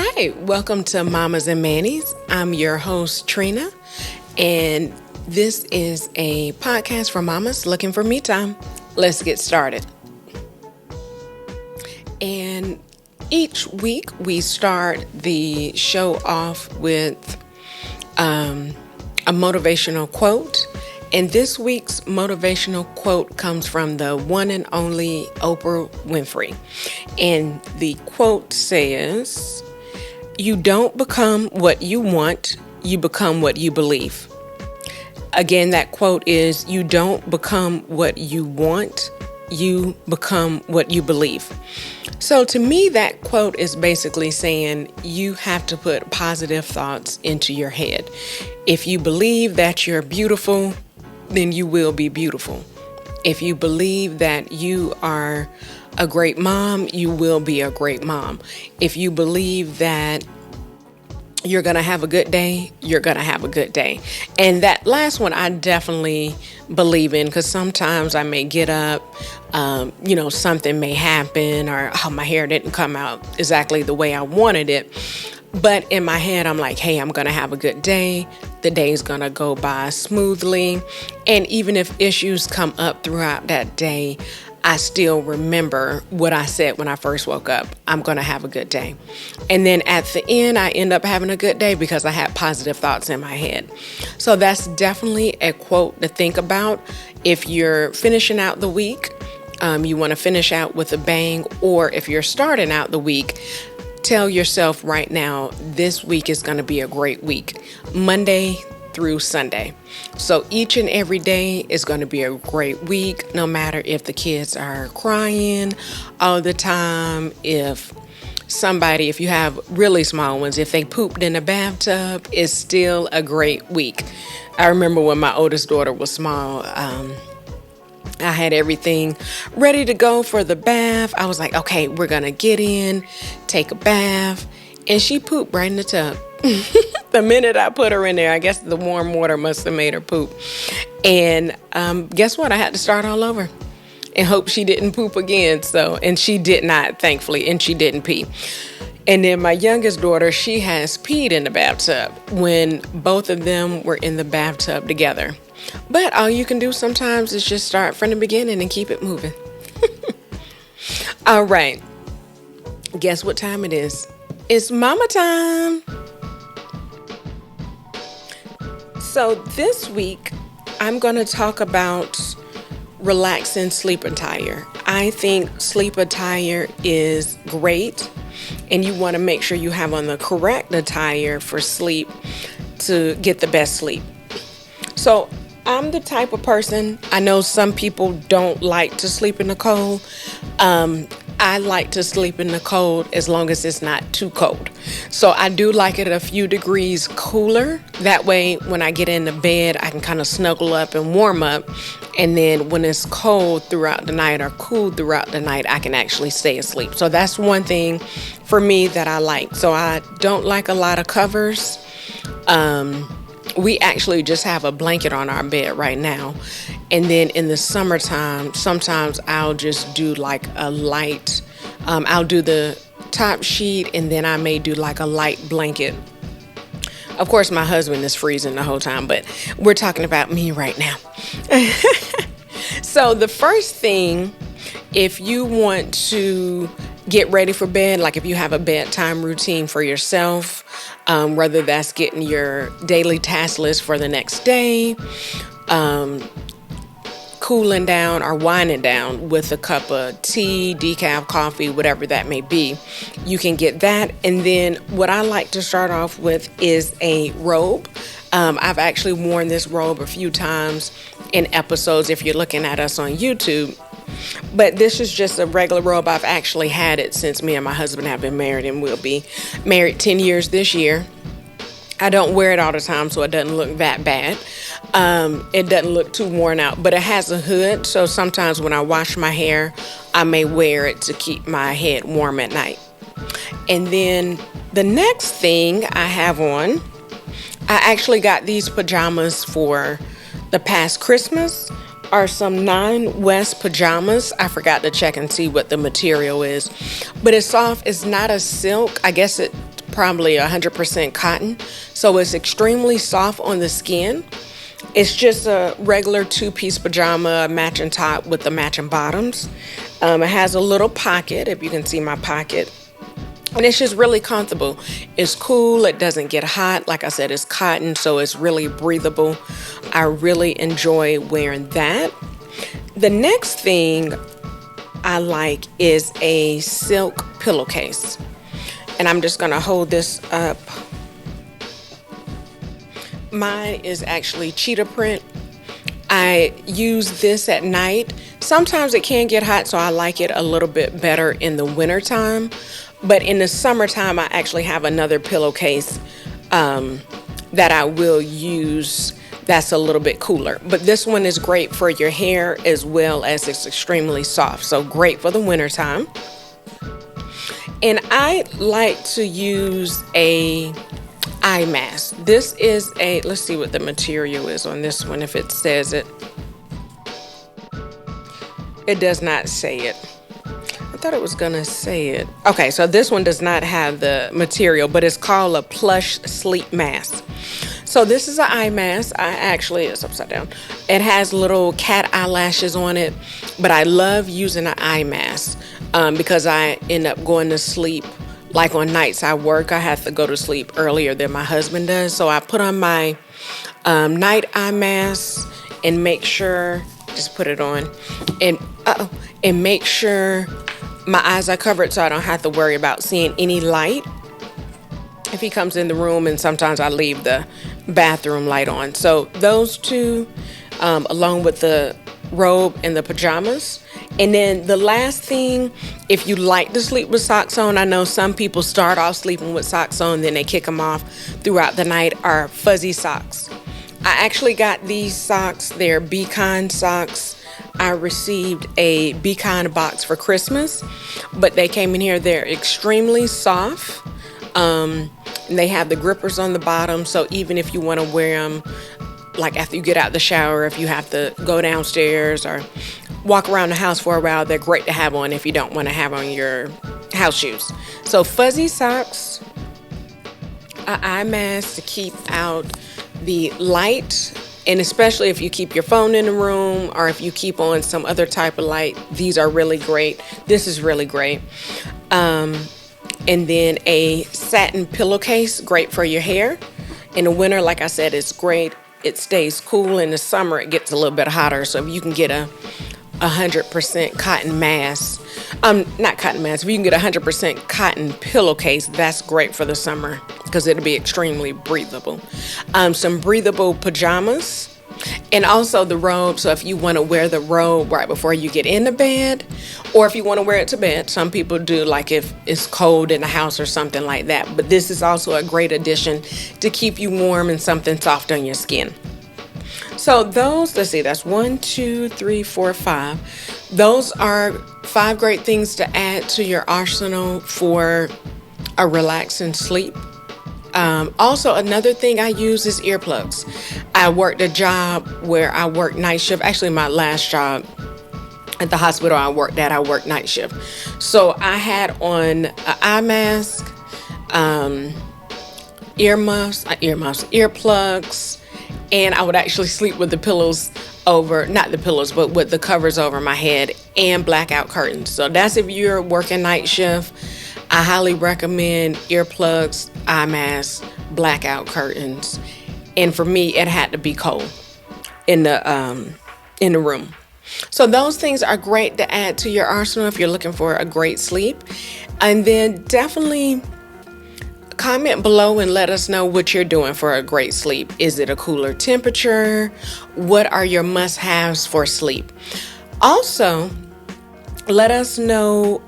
Hi, welcome to Mommas and Manis. I'm your host, Trina, and this is a podcast for mamas looking for me time. Let's get started. And each week we start the show off with a motivational quote. And this week's motivational quote comes from the one and only Oprah Winfrey. And the quote says, "You don't become what you want, you become what you believe." Again, that quote is, "You don't become what you want, you become what you believe." So to me, that quote is basically saying you have to put positive thoughts into your head. If you believe that you're beautiful, then you will be beautiful. If you believe that you are a great mom, you will be a great mom. If you believe that you're going to have a good day, you're going to have a good day. And that last one I definitely believe in, because sometimes I may get up, something may happen, or my hair didn't come out exactly the way I wanted it. But in my head, I'm like, hey, I'm going to have a good day. The day's going to go by smoothly. And even if issues come up throughout that day, I still remember what I said when I first woke up. I'm going to have a good day. And then at the end, I end up having a good day because I had positive thoughts in my head. So that's definitely a quote to think about. If you're finishing out the week, you want to finish out with a bang, or if you're starting out the week, tell yourself right now, this week is going to be a great week, Monday through Sunday. So each and every day is going to be a great week, no matter if the kids are crying all the time, if you have really small ones, if they pooped in a bathtub, it's still a great week. I remember when my oldest daughter was small, I had everything ready to go for the bath. I was like, okay, we're going to get in, take a bath. And she pooped right in the tub. The minute I put her in there, I guess the warm water must have made her poop. And guess what? I had to start all over and hope she didn't poop again. And she did not, thankfully, and she didn't pee. And then my youngest daughter, she has peed in the bathtub when both of them were in the bathtub together. But all you can do sometimes is just start from the beginning and keep it moving. All right. Guess what time it is? It's mama time. So this week, I'm going to talk about relaxing sleep attire. I think sleep attire is great, and you want to make sure you have on the correct attire for sleep to get the best sleep. So I'm the type of person, I know some people don't like to sleep in the cold. I like to sleep in the cold as long as it's not too cold. So I do like it a few degrees cooler. That way, when I get into bed, I can kind of snuggle up and warm up. And then when it's cold throughout the night or cool throughout the night, I can actually stay asleep. So that's one thing for me that I like. So I don't like a lot of covers. We actually just have a blanket on our bed right now. And then in the summertime, sometimes I'll just do like a light, I'll do the top sheet, and then I may do like a light blanket. Of course, my husband is freezing the whole time, but we're talking about me right now. So the first thing, if you want to get ready for bed, like if you have a bedtime routine for yourself, whether that's getting your daily task list for the next day, cooling down or winding down with a cup of tea, decaf coffee, whatever that may be, you can get that. And then what I like to start off with is a robe. I've actually worn this robe a few times in episodes if you're looking at us on YouTube. But this is just a regular robe. I've actually had it since me and my husband have been married, and we'll be married 10 years this year. I don't wear it all the time, so it doesn't look that bad. It doesn't look too worn out, but it has a hood. So sometimes when I wash my hair, I may wear it to keep my head warm at night. And then the next thing I have on, I actually got these pajamas for the past Christmas, are some 9 West pajamas. I forgot to check and see what the material is, but it's soft. It's not a silk. I guess it probably 100% cotton. So it's extremely soft on the skin. It's just a regular two-piece pajama, matching top with the matching bottoms. It has a little pocket, if you can see my pocket. And it's just really comfortable. It's cool. It doesn't get hot. Like I said, it's cotton, so it's really breathable. I really enjoy wearing that. The next thing I like is a silk pillowcase. And I'm just going to hold this up. Mine is actually cheetah print. I use this at night. Sometimes it can get hot, so I like it a little bit better in the wintertime. But in the summertime, I actually have another pillowcase that I will use that's a little bit cooler. But this one is great for your hair as well as it's extremely soft. So great for the wintertime. And I like to use a eye mask. This is let's see what the material is on this one, if it says it. It does not say it. I thought it was gonna say it. Okay, so this one does not have the material, but it's called a plush sleep mask. So this is an eye mask. It's upside down. It has little cat eyelashes on it, but I love using an eye mask because I end up going to sleep. Like on nights I work, I have to go to sleep earlier than my husband does. So I put on my night eye mask and make sure, just put it on, and make sure my eyes are covered so I don't have to worry about seeing any light if he comes in the room, and sometimes I leave the bathroom light on. So those two, along with the robe and the pajamas. And then the last thing, if you like to sleep with socks on, I know some people start off sleeping with socks on, then they kick them off throughout the night, are fuzzy socks. I actually got these socks. They're Be Kind socks. I received a Be Kind box for Christmas, but they came in here. They're extremely soft. And they have the grippers on the bottom, so even if you want to wear them like after you get out the shower, if you have to go downstairs or walk around the house for a while, they're great to have on if you don't want to have on your house shoes. So fuzzy socks, an eye mask to keep out the light, and especially if you keep your phone in the room or if you keep on some other type of light, these are really great. This is really great. And then a satin pillowcase, great for your hair. In the winter, like I said, it's great. It stays cool. In the summer, it gets a little bit hotter. So if you can get a 100% cotton mask, not cotton mask, if you can get a 100% cotton pillowcase, that's great for the summer because it'll be extremely breathable. Some breathable pajamas. And also the robe, so if you want to wear the robe right before you get into bed, or if you want to wear it to bed, some people do, like if it's cold in the house or something like that. But this is also a great addition to keep you warm and something soft on your skin. So those, let's see, that's 1, 2, 3, 4, 5. Those are 5 great things to add to your arsenal for a relaxing sleep. Also, another thing I use is earplugs. I worked a job where I worked night shift. Actually, my last job at the hospital I worked at, I worked night shift. So I had on an eye mask, earplugs, and I would actually sleep with the pillows over, not the pillows, but with the covers over my head, and blackout curtains. So that's if you're working night shift. I highly recommend earplugs, eye masks, blackout curtains. And for me, it had to be cold in the room. So those things are great to add to your arsenal if you're looking for a great sleep. And then definitely comment below and let us know what you're doing for a great sleep. Is it a cooler temperature? What are your must-haves for sleep? Also, let us know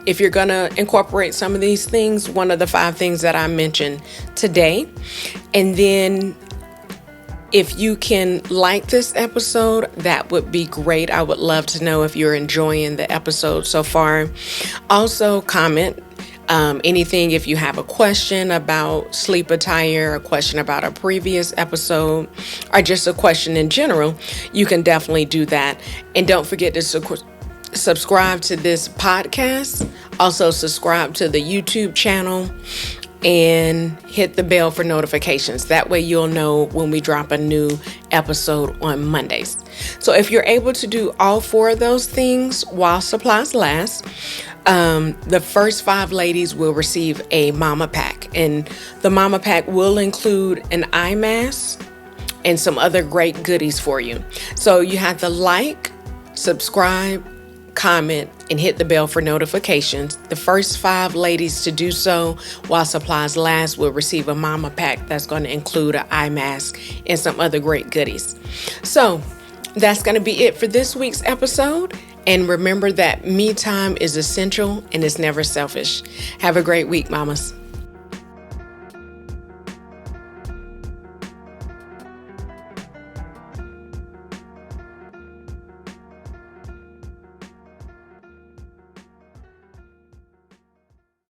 if you're going to incorporate some of these things, one of the 5 things that I mentioned today. And then if you can like this episode, that would be great. I would love to know if you're enjoying the episode so far. Also, comment anything if you have a question about sleep attire, a question about a previous episode, or just a question in general, you can definitely do that. And don't forget to subscribe to this podcast. Also subscribe to the YouTube channel. and hit the bell for notifications. That way you'll know when we drop a new episode on Mondays. So if you're able to do all 4 of those things while supplies last, the first 5 ladies will receive a Momma pack. And the Momma pack will include an eye mask and some other great goodies for you. So you have to like, subscribe, comment, and hit the bell for notifications. The first 5 ladies to do so while supplies last will receive a Momma pack that's going to include an eye mask and some other great goodies. So that's going to be it for this week's episode. And remember that me time is essential and it's never selfish. Have a great week, mamas.